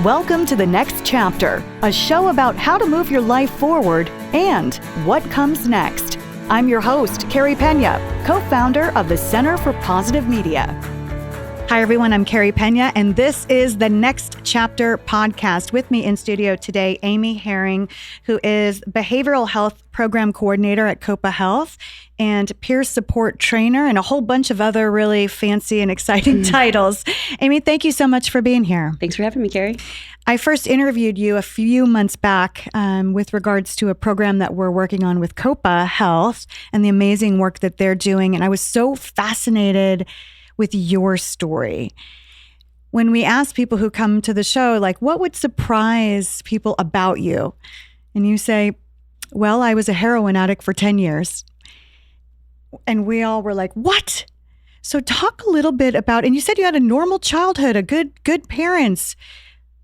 Welcome to The Next Chapter, a show about how to move your life forward and what comes next. I'm your host, Carrie Pena, co-founder of the Center for Positive Media. Hi, everyone. I'm Carrie Pena, and this is the Next Chapter podcast. With me in studio today, Amy Herring, who is Behavioral Health Program Coordinator at Copa Health and peer support trainer, and a whole bunch of other really fancy and exciting titles. Amy, thank you so much for being here. Thanks for having me, Carrie. I first interviewed you a few months back with regards to a program that we're working on with Copa Health and the amazing work that they're doing. And I was so fascinated with your story. When we ask people who come to the show, like, what would surprise people about you? And you say, well, I was a heroin addict for 10 years. And we all were like, what? So talk a little bit about, and you said you had a normal childhood, a good parents,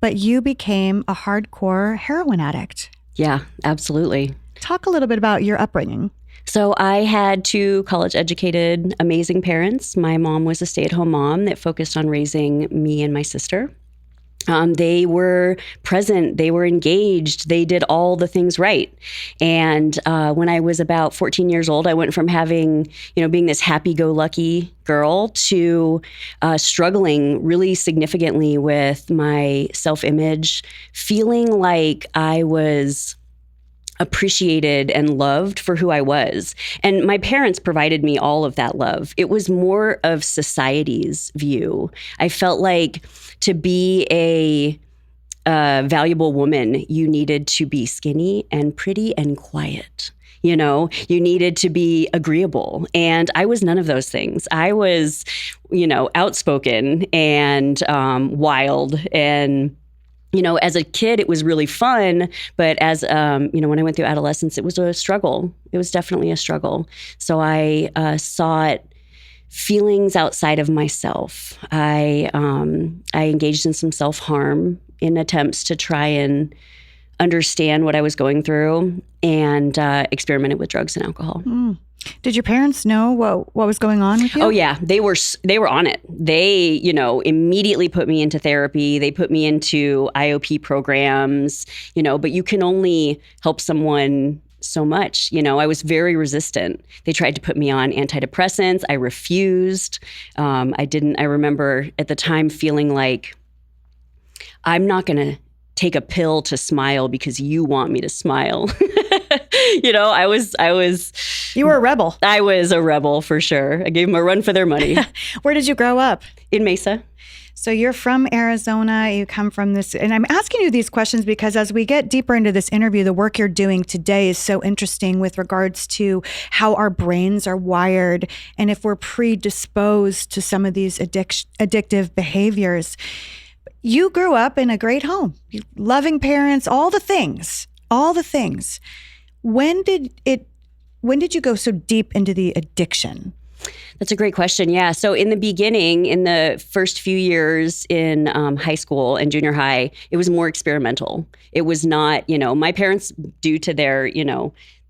but you became a hardcore heroin addict. Yeah, absolutely. Talk a little bit about your upbringing. So I had two college-educated, amazing parents. My mom was a stay-at-home mom that focused on raising me and my sister. They were present, they were engaged, they did all the things right. And when I was about 14 years old, I went from having, being this happy-go-lucky girl to struggling really significantly with my self-image, feeling like I was appreciated and loved for who I was. And my parents provided me all of that love. It was more of society's view. I felt like to be a valuable woman, you needed to be skinny and pretty and quiet. You needed to be agreeable. And I was none of those things. I was, outspoken and wild. And as a kid, it was really fun. But as, when I went through adolescence, it was a struggle. It was definitely a struggle. So I sought feelings outside of myself. I engaged in some self-harm in attempts to try and understand what I was going through, and experimented with drugs and alcohol. Did your parents know what was going on with you? Oh yeah, they were on it. They, immediately put me into therapy. They put me into IOP programs, but you can only help someone so much. I was very resistant. They tried to put me on antidepressants. I refused. I remember at the time feeling like, I'm not going to take a pill to smile because you want me to smile. I was. You were a rebel. I was a rebel for sure. I gave them a run for their money. Where did you grow up? In Mesa. So you're from Arizona. You come from this, and I'm asking you these questions because as we get deeper into this interview, the work you're doing today is so interesting with regards to how our brains are wired and if we're predisposed to some of these addictive behaviors. You grew up in a great home, loving parents, all the things. When did you go so deep into the addiction? That's a great question. Yeah. So in the beginning, in the first few years in high school and junior high, it was more experimental. It was not, my parents, due to their,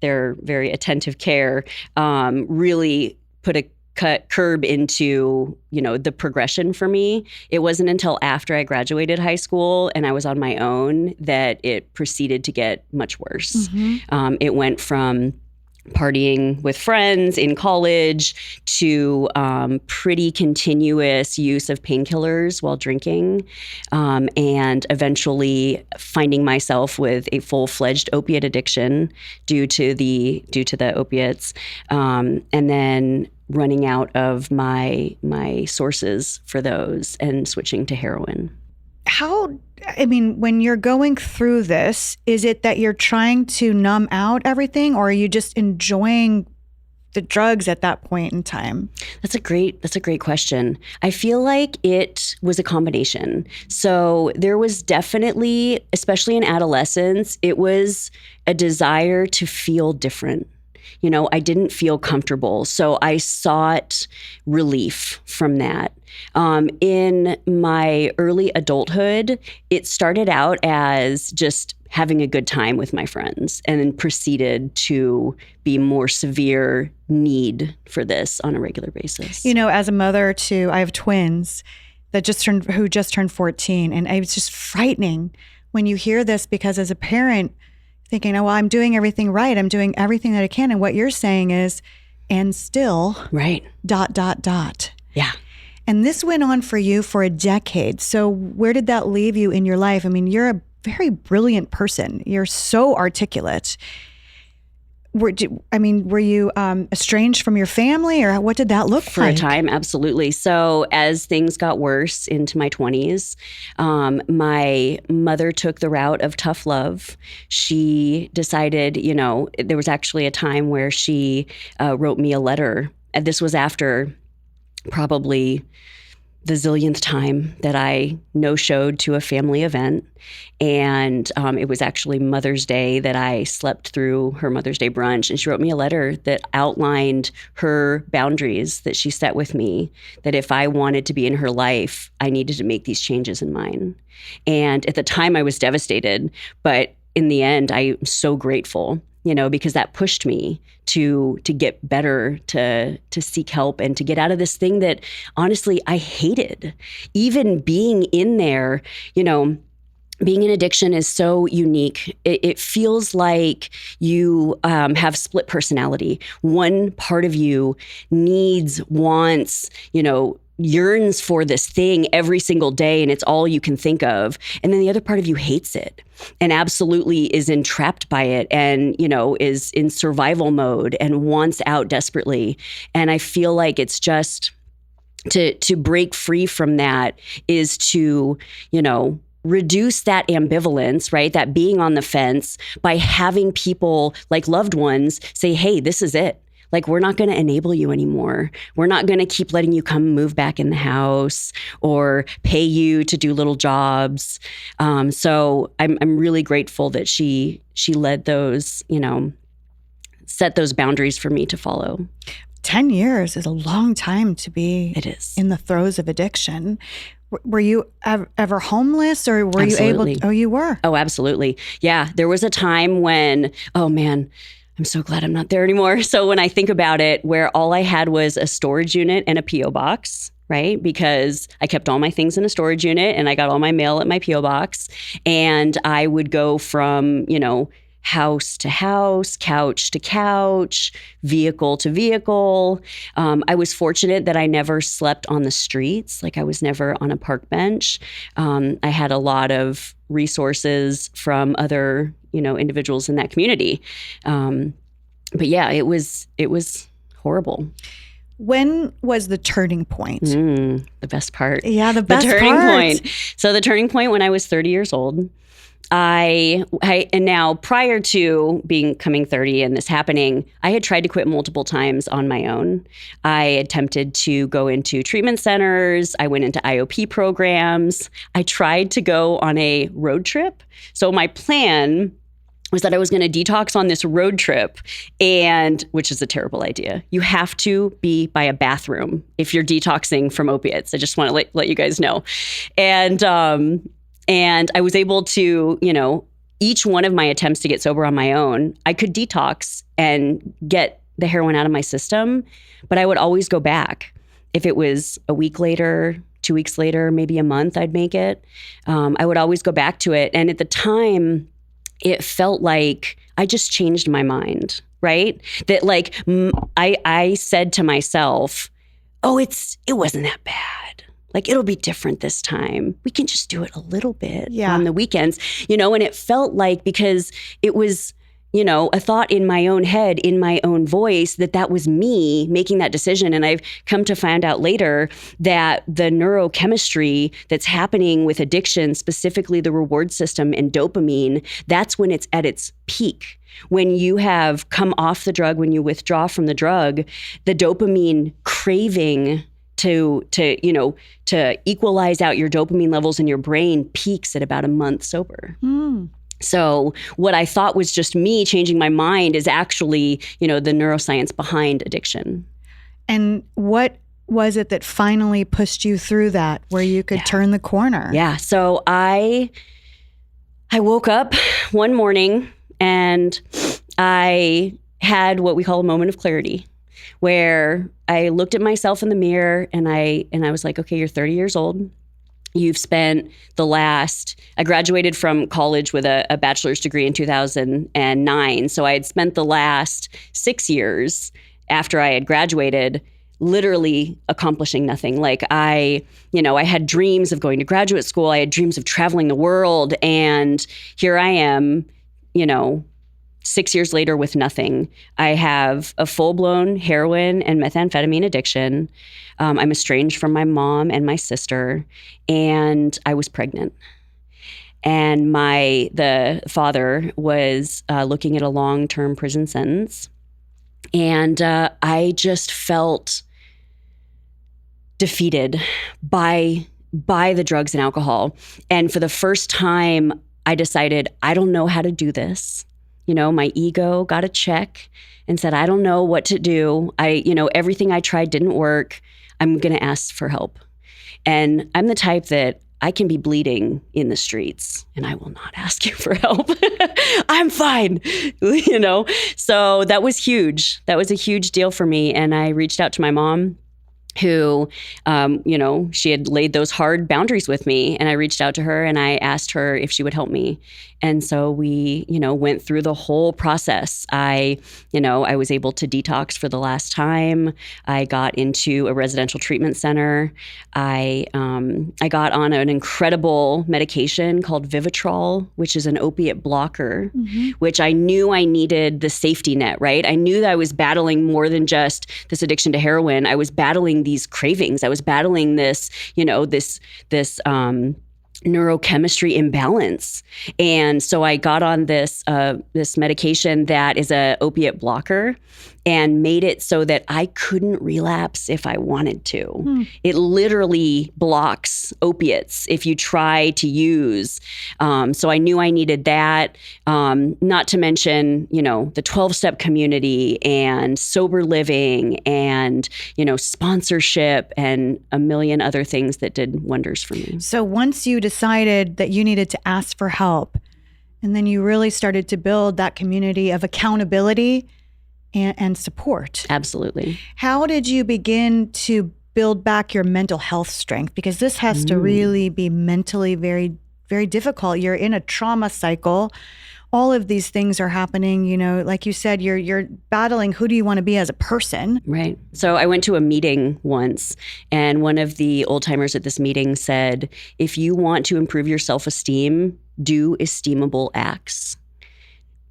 their very attentive care, really put a curb into, the progression for me. It wasn't until after I graduated high school and I was on my own that it proceeded to get much worse. Mm-hmm. It went from partying with friends in college to pretty continuous use of painkillers while drinking, and eventually finding myself with a full-fledged opiate addiction due to the opiates, and then running out of my sources for those and switching to heroin. When you're going through this, is it that you're trying to numb out everything, or are you just enjoying the drugs at that point in time? That's a great question. I feel like it was a combination. So there was definitely, especially in adolescence, it was a desire to feel different. I didn't feel comfortable, so I sought relief from that. In my early adulthood, it started out as just having a good time with my friends and then proceeded to be more severe need for this on a regular basis. As a mother I have twins. who just turned 14. And it was just frightening when you hear this, because as a parent thinking, oh, well, I'm doing everything right. I'm doing everything that I can. And what you're saying is, and still, right. ... Yeah. And this went on for you for a decade. So where did that leave you in your life? I mean, you're a very brilliant person. You're so articulate. Were you estranged from your family, or what did that look For like? a time, absolutely. So as things got worse into my 20s, my mother took the route of tough love. She decided, there was actually a time where she wrote me a letter. And this was after probably the zillionth time that I no-showed to a family event. And it was actually Mother's Day that I slept through her Mother's Day brunch. And she wrote me a letter that outlined her boundaries that she set with me, that if I wanted to be in her life, I needed to make these changes in mine. And at the time I was devastated, but in the end, I'm so grateful, because that pushed me to get better, to seek help, and to get out of this thing that honestly I hated. Even being in there, being in addiction is so unique. It feels like you have split personality. One part of you wants, yearns for this thing every single day, and it's all you can think of. And then the other part of you hates it and absolutely is entrapped by it, and, is in survival mode and wants out desperately. And I feel like it's just to break free from that is to, reduce that ambivalence, right? That being on the fence, by having people like loved ones say, hey, this is it. Like, we're not going to enable you anymore. We're not going to keep letting you come move back in the house or pay you to do little jobs. So I'm really grateful that she led those, set those boundaries for me to follow. 10 years is a long time to be It is. in the throes of addiction. Were you ever homeless, or were Absolutely. you able? Oh, you were? Oh, absolutely. Yeah. There was a time when, oh man, I'm so glad I'm not there anymore. So when I think about it, where all I had was a storage unit and a P.O. box, right? Because I kept all my things in a storage unit and I got all my mail at my P.O. box. And I would go from, house to house, couch to couch, vehicle to vehicle. I was fortunate that I never slept on the streets. Like, I was never on a park bench. I had a lot of resources from other, individuals in that community. But yeah, it was horrible. When was the turning point? The best part. Yeah, the best part. The turning point. part. So the turning point when I was 30 years old. And now, prior to becoming 30 and this happening, I had tried to quit multiple times on my own. I attempted to go into treatment centers. I went into IOP programs. I tried to go on a road trip. So my plan was that I was going to detox on this road trip, and which is a terrible idea. You have to be by a bathroom if you're detoxing from opiates. I just want to let you guys know. And I was able to, each one of my attempts to get sober on my own, I could detox and get the heroin out of my system, but I would always go back. If it was a week later, 2 weeks later, maybe a month, I'd make it. I would always go back to it. And at the time, it felt like I just changed my mind, right? That I said to myself, oh, it wasn't that bad. Like, it'll be different this time. We can just do it a little bit on the weekends, and it felt like, because it was, a thought in my own head, in my own voice, that was me making that decision. And I've come to find out later that the neurochemistry that's happening with addiction, specifically the reward system and dopamine, that's when it's at its peak. When you have come off the drug, when you withdraw from the drug, the dopamine craving to equalize out your dopamine levels in your brain peaks at about a month sober. So what I thought was just me changing my mind is actually, the neuroscience behind addiction. And what was it that finally pushed you through that, where you could turn the corner? Yeah. So I woke up one morning and I had what we call a moment of clarity, where I looked at myself in the mirror and I was like, okay, you're 30 years old. you've spent I graduated from college with a bachelor's degree in 2009. So I had spent the last 6 years after I had graduated literally accomplishing nothing. Like I had dreams of going to graduate school. I had dreams of traveling the world. And here I am, 6 years later with nothing. I have a full-blown heroin and methamphetamine addiction. I'm estranged from my mom and my sister, and I was pregnant. And the father was looking at a long-term prison sentence. And I just felt defeated by the drugs and alcohol. And for the first time, I decided, I don't know how to do this. My ego got a check and said, I don't know what to do. Everything I tried didn't work. I'm going to ask for help. And I'm the type that I can be bleeding in the streets and I will not ask you for help. I'm fine, So that was huge. That was a huge deal for me. And I reached out to my mom, who, she had laid those hard boundaries with me. And I reached out to her and I asked her if she would help me. And so we, went through the whole process. I was able to detox for the last time. I got into a residential treatment center. I got on an incredible medication called Vivitrol, which is an opiate blocker, which I knew I needed the safety net, right? I knew that I was battling more than just this addiction to heroin. I was battling these cravings. I was battling this, this neurochemistry imbalance. And so I got on this medication that is a opiate blocker and made it so that I couldn't relapse if I wanted to. It literally blocks opiates if you try to use. So I knew I needed that. Not to mention, the 12-step community and sober living and, sponsorship and a million other things that did wonders for me. So once you decided that you needed to ask for help, and then you really started to build that community of accountability and support. Absolutely. How did you begin to build back your mental health strength? Because this has to really be mentally very, very difficult. You're in a trauma cycle. All of these things are happening, like you said, you're battling who do you want to be as a person. Right. So I went to a meeting once, and one of the old timers at this meeting said, if you want to improve your self-esteem, do esteemable acts.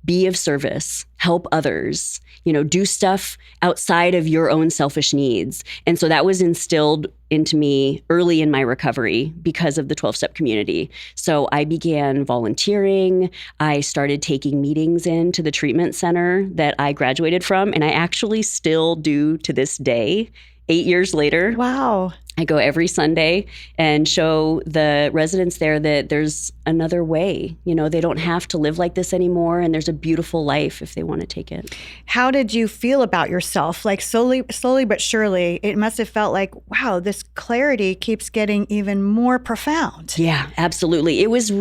Be of service, help others, do stuff outside of your own selfish needs. And so that was instilled into me early in my recovery because of the 12-step community. So I began volunteering. I started taking meetings into the treatment center that I graduated from, and I actually still do to this day, 8 years later. Wow. I go every Sunday and show the residents there that there's another way. They don't have to live like this anymore, and there's a beautiful life if they want to take it. How did you feel about yourself? Like slowly but surely, it must have felt like, wow, this clarity keeps getting even more profound. Yeah, absolutely. It was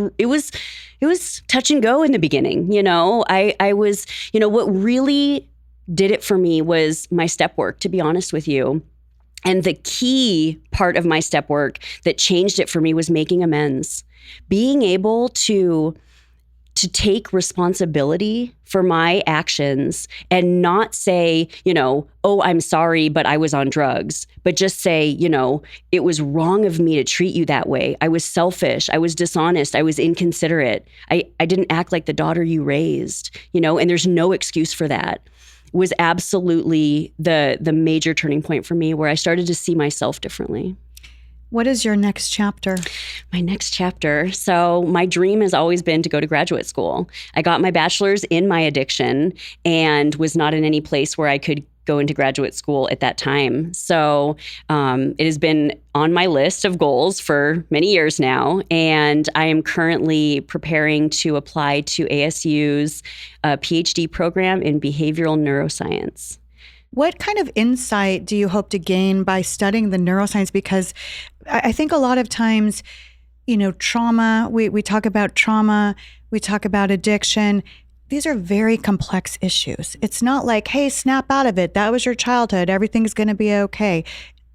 touch and go in the beginning. I was, what really did it for me was my step work, to be honest with you. And the key part of my step work that changed it for me was making amends. Being able to take responsibility for my actions and not say, oh, I'm sorry, but I was on drugs. But just say, it was wrong of me to treat you that way. I was selfish. I was dishonest. I was inconsiderate. I didn't act like the daughter you raised, and there's no excuse for that. Was absolutely the major turning point for me, where I started to see myself differently. What is your next chapter? My next chapter. So my dream has always been to go to graduate school. I got my bachelor's in my addiction and was not in any place where I could go into graduate school at that time. So it has been on my list of goals for many years now. And I am currently preparing to apply to ASU's PhD program in behavioral neuroscience. What kind of insight do you hope to gain by studying the neuroscience? Because I think a lot of times, trauma, we talk about trauma, we talk about addiction. These are very complex issues. It's not like, hey, snap out of it. That was your childhood. Everything's going to be okay.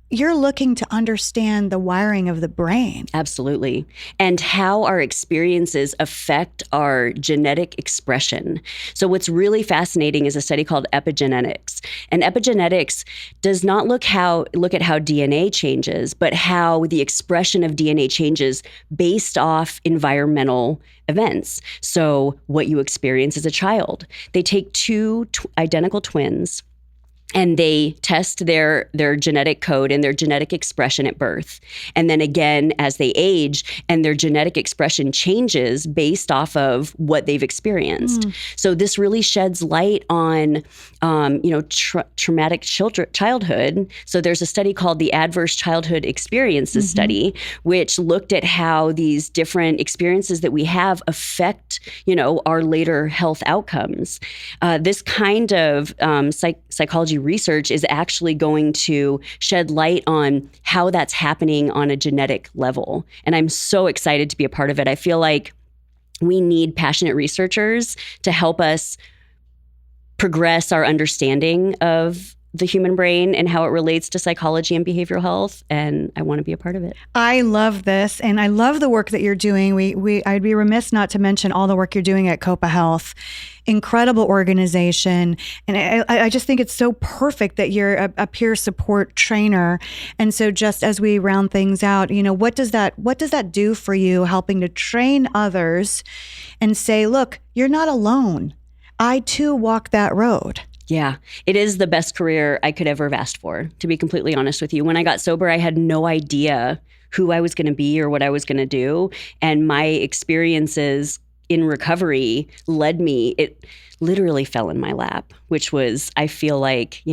you're looking to understand the wiring of the brain. Absolutely. And how our experiences affect our genetic expression. So what's really fascinating is a study called epigenetics. And epigenetics does not look at how DNA changes, but how the expression of DNA changes based off environmental events. So what you experience as a child. They take two identical twins, and they test their genetic code and their genetic expression at birth. And then again, as they age, and their genetic expression changes based off of what they've experienced. So this really sheds light on, traumatic childhood. So there's a study called the Adverse Childhood Experiences Study, which looked at how these different experiences that we have affect, our later health outcomes. This kind of psychology research is actually going to shed light on how that's happening on a genetic level. And I'm so excited to be a part of it. I feel like we need passionate researchers to help us progress our understanding of the human brain and how it relates to psychology and behavioral health. And I want to be a part of it. I love this. And I love the work that you're doing. I'd be remiss not to mention all the work you're doing at Copa Health. Incredible organization. And I just think it's so perfect that you're a peer support trainer. And so just as we round things out, what does that do for you, helping to train others and say, look, you're not alone. I too walk that road. Yeah, it is the best career I could ever have asked for, to be completely honest with you. When I got sober, I had no idea who I was going to be or what I was going to do. And my experiences in recovery it literally fell in my lap, which was, I feel like,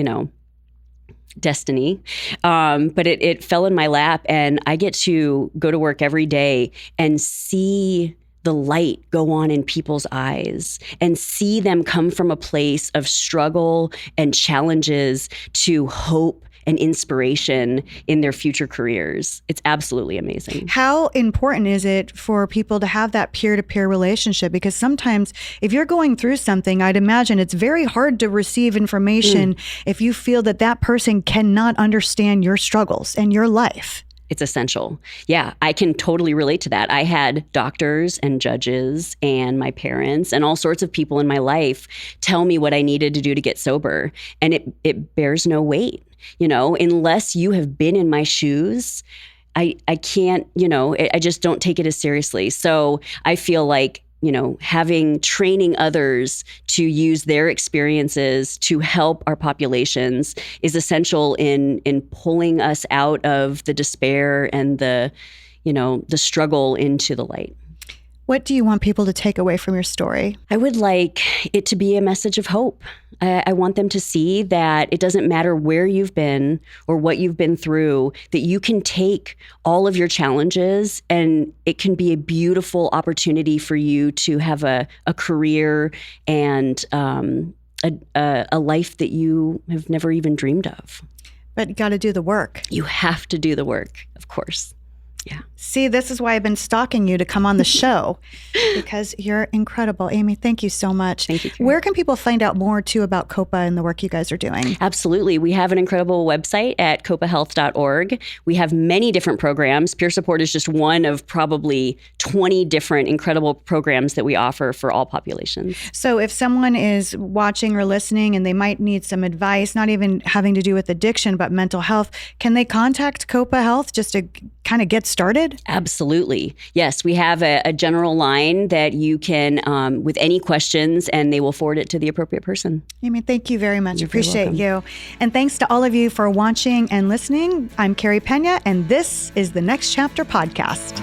destiny. But it fell in my lap, and I get to go to work every day and see the light go on in people's eyes and see them come from a place of struggle and challenges to hope and inspiration in their future careers. It's absolutely amazing. How important is it for people to have that peer-to-peer relationship? Because sometimes if you're going through something, I'd imagine it's very hard to receive information if you feel that person cannot understand your struggles and your life. It's essential. Yeah, I can totally relate to that. I had doctors and judges and my parents and all sorts of people in my life tell me what I needed to do to get sober. And it bears no weight. Unless you have been in my shoes, I can't, I just don't take it as seriously. So I feel like, training others to use their experiences to help our populations is essential in pulling us out of the despair and the struggle into the light. What do you want people to take away from your story? I would like it to be a message of hope. I want them to see that it doesn't matter where you've been or what you've been through, that you can take all of your challenges and it can be a beautiful opportunity for you to have a career and a life that you have never even dreamed of. But you got to do the work. You have to do the work, of course. Yeah. See, this is why I've been stalking you to come on the show, because you're incredible. Amy, thank you so much. Thank you, Karen. Where can people find out more, too, about COPA and the work you guys are doing? Absolutely. We have an incredible website at copahealth.org. We have many different programs. Peer support is just one of probably 20 different incredible programs that we offer for all populations. So if someone is watching or listening and they might need some advice, not even having to do with addiction, but mental health, can they contact COPA Health just to kind of get started? Absolutely. Yes, we have a general line that you can, with any questions, and they will forward it to the appropriate person. Amy, thank you very much. Appreciate you. And thanks to all of you for watching and listening. I'm Carrie Pena, and this is the Next Chapter Podcast.